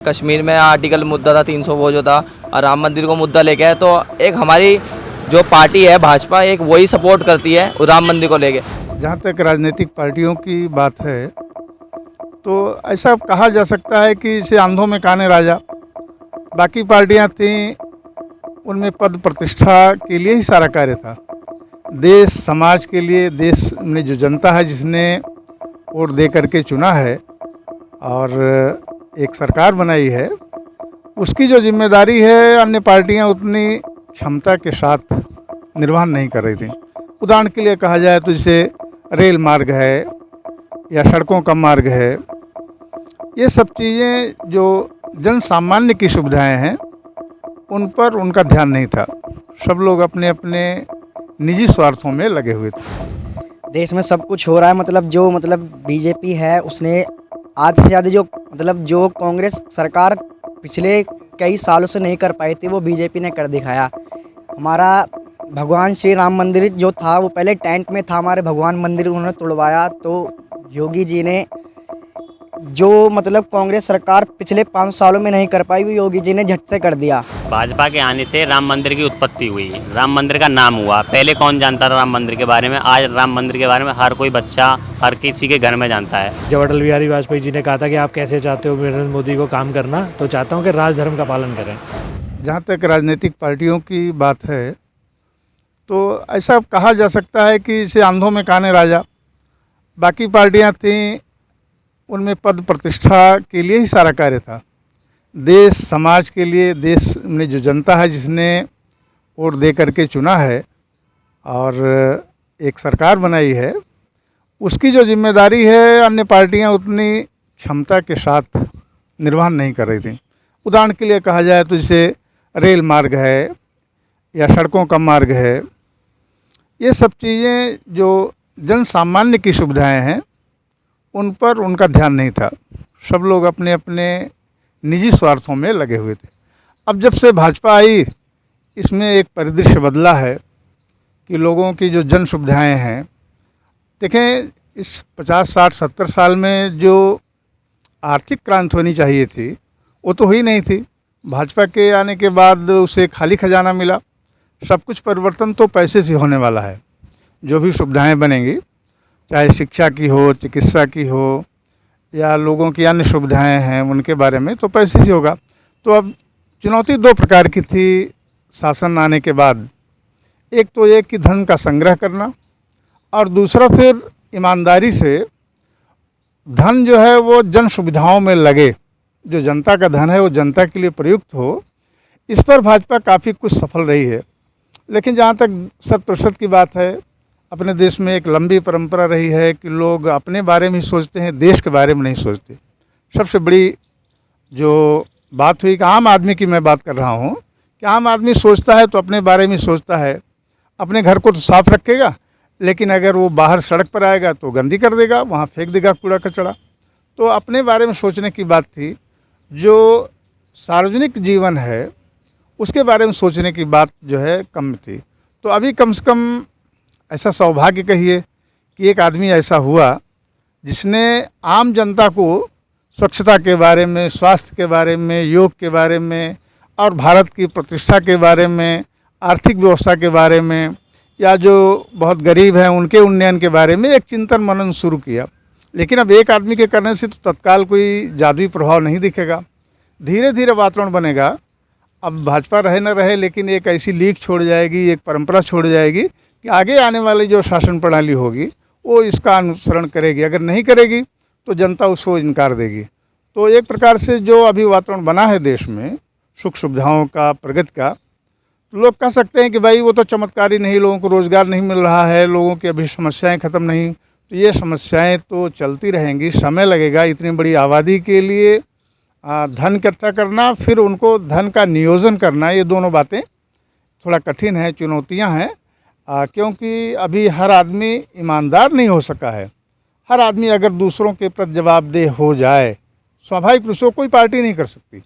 कश्मीर में आर्टिकल मुद्दा था 300 वो जो था और राम मंदिर को मुद्दा लेके आए, तो एक हमारी जो पार्टी है भाजपा एक वही सपोर्ट करती है राम मंदिर को लेके। जहाँ तक राजनीतिक पार्टियों की बात है तो ऐसा कहा जा सकता है कि इसे अंधों में काने राजा। बाकी पार्टियाँ थीं, उनमें पद प्रतिष्ठा के लिए ही सारा कार्य था। देश समाज के लिए, देश में जो जनता है जिसने वोट दे करके चुना है और एक सरकार बनाई है, उसकी जो जिम्मेदारी है अन्य पार्टियां उतनी क्षमता के साथ निर्वहन नहीं कर रही थी। उदाहरण के लिए कहा जाए तो जैसे रेल मार्ग है या सड़कों का मार्ग है, ये सब चीज़ें जो जन सामान्य की सुविधाएं हैं उन पर उनका ध्यान नहीं था। सब लोग अपने अपने निजी स्वार्थों में लगे हुए थे। देश में सब कुछ हो रहा है, मतलब बीजेपी है उसने आधे से ज़्यादा जो कांग्रेस सरकार पिछले कई सालों से नहीं कर पाई थी वो बीजेपी ने कर दिखाया। हमारा भगवान श्री राम मंदिर जो था वो पहले टेंट में था, हमारे भगवान मंदिर उन्होंने तुड़वाया। तो योगी जी ने जो कांग्रेस सरकार पिछले 5 सालों में नहीं कर पाई वो योगी जी ने झट से कर दिया। भाजपा के आने से राम मंदिर की उत्पत्ति हुई, राम मंदिर का नाम हुआ। पहले कौन जानता था राम मंदिर के बारे में? आज राम मंदिर के बारे में हर कोई बच्चा, हर किसी के घर में जानता है। जब अटल बिहारी वाजपेयी जी ने कहा था कि आप कैसे चाहते हो नरेंद्र मोदी को काम करना, तो चाहता हूँ कि राजधर्म का पालन करें। जहाँ तक राजनीतिक पार्टियों की बात है तो ऐसा कहा जा सकता है कि इसे अंधों में काने राजा। बाकी पार्टियाँ थीं, उनमें पद प्रतिष्ठा के लिए ही सारा कार्य था। देश समाज के लिए, देश में जो जनता है जिसने वोट दे करके चुना है और एक सरकार बनाई है, उसकी जो जिम्मेदारी है अन्य पार्टियां उतनी क्षमता के साथ निर्वहन नहीं कर रही थी। उदाहरण के लिए कहा जाए तो जैसे रेल मार्ग है या सड़कों का मार्ग है, ये सब चीज़ें जो जन सामान्य की सुविधाएं हैं उन पर उनका ध्यान नहीं था। सब लोग अपने अपने निजी स्वार्थों में लगे हुए थे। अब जब से भाजपा आई, इसमें एक परिदृश्य बदला है कि लोगों की जो जन सुविधाएं हैं, देखें इस 50, 60, 70 साल में जो आर्थिक क्रांति होनी चाहिए थी वो तो हुई नहीं थी। भाजपा के आने के बाद उसे खाली खजाना मिला। सब कुछ परिवर्तन तो पैसे से होने वाला है। जो भी सुविधाएं बनेंगी, चाहे शिक्षा की हो, चिकित्सा की हो या लोगों की अन्य सुविधाएं हैं उनके बारे में, तो पैसे से होगा। तो अब चुनौती 2 प्रकार की थी शासन आने के बाद। एक तो ये कि धन का संग्रह करना, और दूसरा फिर ईमानदारी से धन जो है वो जन सुविधाओं में लगे, जो जनता का धन है वो जनता के लिए प्रयुक्त हो। इस पर भाजपा काफ़ी कुछ सफल रही है। लेकिन जहाँ तक 100% की बात है, अपने देश में एक लंबी परंपरा रही है कि लोग अपने बारे में ही सोचते हैं, देश के बारे में नहीं सोचते। सबसे बड़ी जो बात हुई कि आम आदमी की मैं बात कर रहा हूँ कि आम आदमी सोचता है तो अपने बारे में सोचता है। अपने घर को तो साफ रखेगा, लेकिन अगर वो बाहर सड़क पर आएगा तो गंदी कर देगा, वहाँ फेंक देगा कूड़ा कचरा। तो अपने बारे में सोचने की बात थी। जो सार्वजनिक जीवन है उसके बारे में सोचने की बात जो है कम थी। तो अभी कम से कम ऐसा सौभाग्य कहिए कि एक आदमी ऐसा हुआ जिसने आम जनता को स्वच्छता के बारे में, स्वास्थ्य के बारे में, योग के बारे में और भारत की प्रतिष्ठा के बारे में, आर्थिक व्यवस्था के बारे में, या जो बहुत गरीब हैं उनके उन्नयन के बारे में एक चिंतन मनन शुरू किया। लेकिन अब एक आदमी के करने से तो तत्काल कोई जादुई प्रभाव नहीं दिखेगा। धीरे धीरे वातावरण बनेगा। अब भाजपा रहे न रहे, लेकिन एक ऐसी लीक छोड़ जाएगी, एक परंपरा छोड़ जाएगी कि आगे आने वाली जो शासन प्रणाली होगी वो इसका अनुसरण करेगी। अगर नहीं करेगी तो जनता उसको इनकार देगी। तो एक प्रकार से जो अभी वातावरण बना है देश में सुख सुविधाओं का, प्रगति का, तो लोग कह सकते हैं कि भाई वो तो चमत्कारी नहीं, लोगों को रोज़गार नहीं मिल रहा है, लोगों की अभी समस्याएं ख़त्म नहीं। तो ये समस्याएं तो चलती रहेंगी, समय लगेगा। इतनी बड़ी आबादी के लिए धन इकट्ठा करना, फिर उनको धन का नियोजन करना, ये दोनों बातें थोड़ा कठिन है, चुनौतियाँ हैं। क्योंकि अभी हर आदमी ईमानदार नहीं हो सका है। हर आदमी अगर दूसरों के प्रति जवाबदेह हो जाए, स्वाभाविक रूप से कोई पार्टी नहीं कर सकती।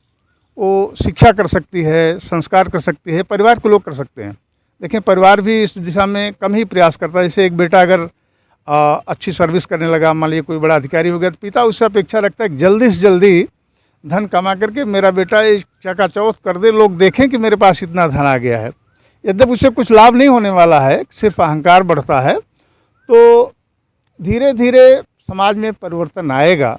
वो शिक्षा कर सकती है, संस्कार कर सकती है, परिवार के लोग कर सकते हैं। देखें, परिवार भी इस दिशा में कम ही प्रयास करता है। जैसे एक बेटा अगर अच्छी सर्विस करने लगा, मान लीजिए कोई बड़ा अधिकारी हो गया, तो पिता उससे अपेक्षा रखता है कि जल्दी से जल्दी धन कमा करके मेरा बेटा ये चकाचौंध कर दे, लोग देखें कि मेरे पास इतना धन आ गया है। यद्यपि उससे कुछ लाभ नहीं होने वाला है, सिर्फ अहंकार बढ़ता है। तो धीरे धीरे समाज में परिवर्तन आएगा।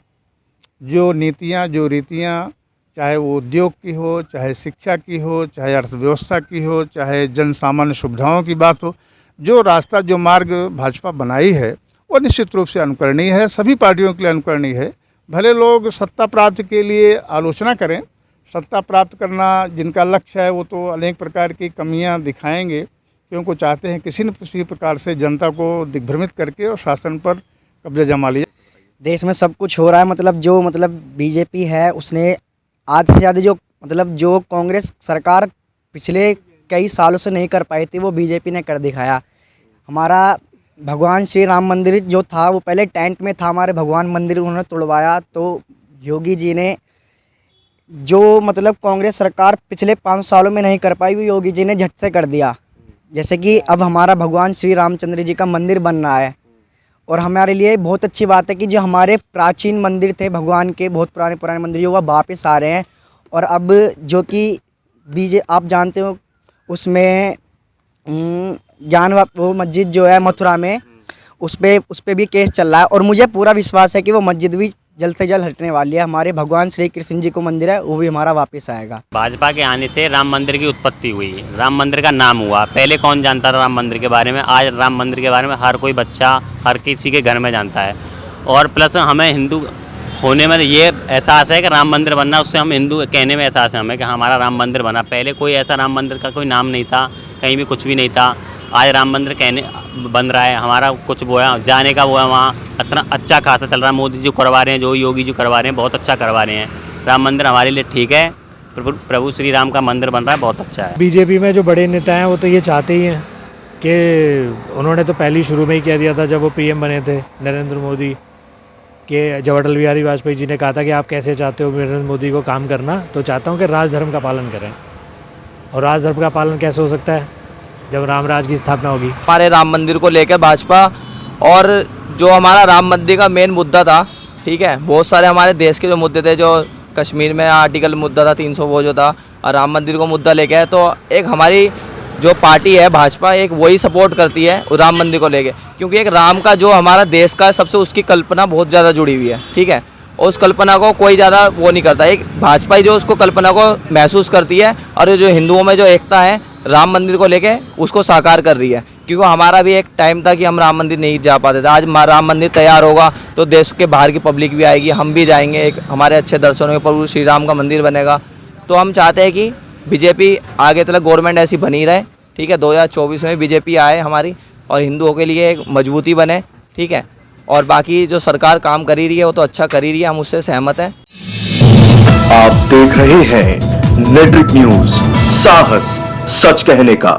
जो नीतियाँ, जो रीतियाँ, चाहे वो उद्योग की हो, चाहे शिक्षा की हो, चाहे अर्थव्यवस्था की हो, चाहे जन सामान्य सुविधाओं की बात हो, जो रास्ता, जो मार्ग भाजपा बनाई है वो निश्चित रूप से अनुकरणीय है, सभी पार्टियों के लिए अनुकरणीय है। भले लोग सत्ता प्राप्ति के लिए आलोचना करें, सत्ता प्राप्त करना जिनका लक्ष्य है वो तो अनेक प्रकार की कमियां दिखाएंगे, क्योंकि वो चाहते हैं किसी न किसी प्रकार से जनता को दिग्भ्रमित करके और शासन पर कब्जा जमा लिया। देश में सब कुछ हो रहा है, मतलब बीजेपी है उसने आधे से ज़्यादा जो कांग्रेस सरकार पिछले कई सालों से नहीं कर पाई थी वो बीजेपी ने कर दिखाया। हमारा भगवान श्री राम मंदिर जो था वो पहले टेंट में था, हमारे भगवान मंदिर उन्होंने तोड़वाया। तो योगी जी ने जो कांग्रेस सरकार पिछले 5 सालों में नहीं कर पाई वो योगी जी ने झट से कर दिया। जैसे कि अब हमारा भगवान श्री रामचंद्र जी का मंदिर बन रहा है और हमारे लिए बहुत अच्छी बात है कि जो हमारे प्राचीन मंदिर थे भगवान के, बहुत पुराने मंदिर जो वह वापस आ रहे हैं। और अब जो कि आप जानते हो उसमें वो मस्जिद जो है मथुरा में उस पे भी केस चल रहा है और मुझे पूरा विश्वास है कि वो मस्जिद भी जल्द से जल्द हटने वाली है। हमारे भगवान श्री कृष्ण जी को मंदिर है वो भी हमारा वापस आएगा। भाजपा के आने से राम मंदिर की उत्पत्ति हुई, राम मंदिर का नाम हुआ। पहले कौन जानता था राम मंदिर के बारे में, आज राम मंदिर के बारे में हर कोई बच्चा, हर किसी के घर में जानता है। और प्लस हमें हिंदू होने में ये एहसास है कि राम मंदिर बनना, उससे हम हिंदू कहने में एहसास है हमें कि हमारा राम मंदिर बना। पहले कोई ऐसा राम मंदिर का कोई नाम नहीं था, कहीं भी कुछ भी नहीं था। आज राम मंदिर कहने बन रहा है, हमारा कुछ वो है, जाने का वो है, वहाँ इतना अच्छा खासा चल रहा है। मोदी जी करवा रहे हैं, जो योगी जी करवा रहे हैं, बहुत अच्छा करवा रहे हैं। राम मंदिर हमारे लिए ठीक है, प्रभु श्री राम का मंदिर बन रहा है, बहुत अच्छा है। बीजेपी में जो बड़े नेता हैं वो तो ये चाहते ही हैं कि उन्होंने तो पहले शुरू में ही कह दिया था जब वो पीएम बने थे नरेंद्र मोदी, कि जब अटल बिहारी वाजपेयी जी ने कहा था कि आप कैसे चाहते हो नरेंद्र मोदी को काम करना, तो चाहता हूँ कि राजधर्म का पालन करें। और राजधर्म का पालन कैसे हो सकता है जब राम राज की स्थापना होगी। हमारे राम मंदिर को लेकर भाजपा, और जो हमारा राम मंदिर का मेन मुद्दा था, ठीक है, बहुत सारे हमारे देश के जो मुद्दे थे, जो कश्मीर में आर्टिकल मुद्दा था 300 वो जो था, और राम मंदिर को मुद्दा लेके है, तो एक हमारी जो पार्टी है भाजपा, एक वही सपोर्ट करती है राम मंदिर को लेके, क्योंकि एक राम का जो हमारा देश का सबसे उसकी कल्पना बहुत ज़्यादा जुड़ी हुई है, ठीक है, और उस कल्पना को कोई ज़्यादा वो नहीं करता। एक भाजपा ही जो उसको कल्पना को महसूस करती है, और जो हिंदुओं में जो एकता है राम मंदिर को लेके उसको साकार कर रही है। क्योंकि हमारा भी एक टाइम था कि हम राम मंदिर नहीं जा पाते थे। आज राम मंदिर तैयार होगा तो देश के बाहर की पब्लिक भी आएगी, हम भी जाएंगे, एक हमारे अच्छे दर्शनों के प्रभु श्री राम का मंदिर बनेगा। तो हम चाहते हैं कि बीजेपी आगे तक गवर्नमेंट ऐसी बनी रहे, ठीक है, 2024 में बीजेपी आए हमारी और हिंदुओं के लिए एक मजबूती बने, ठीक है। और बाकी जो सरकार काम कर ही रही है वो तो अच्छा कर ही रही है, हम उससे सहमत हैं। आप देख रहे हैं नेट्रिक न्यूज, साहस सच कहने का।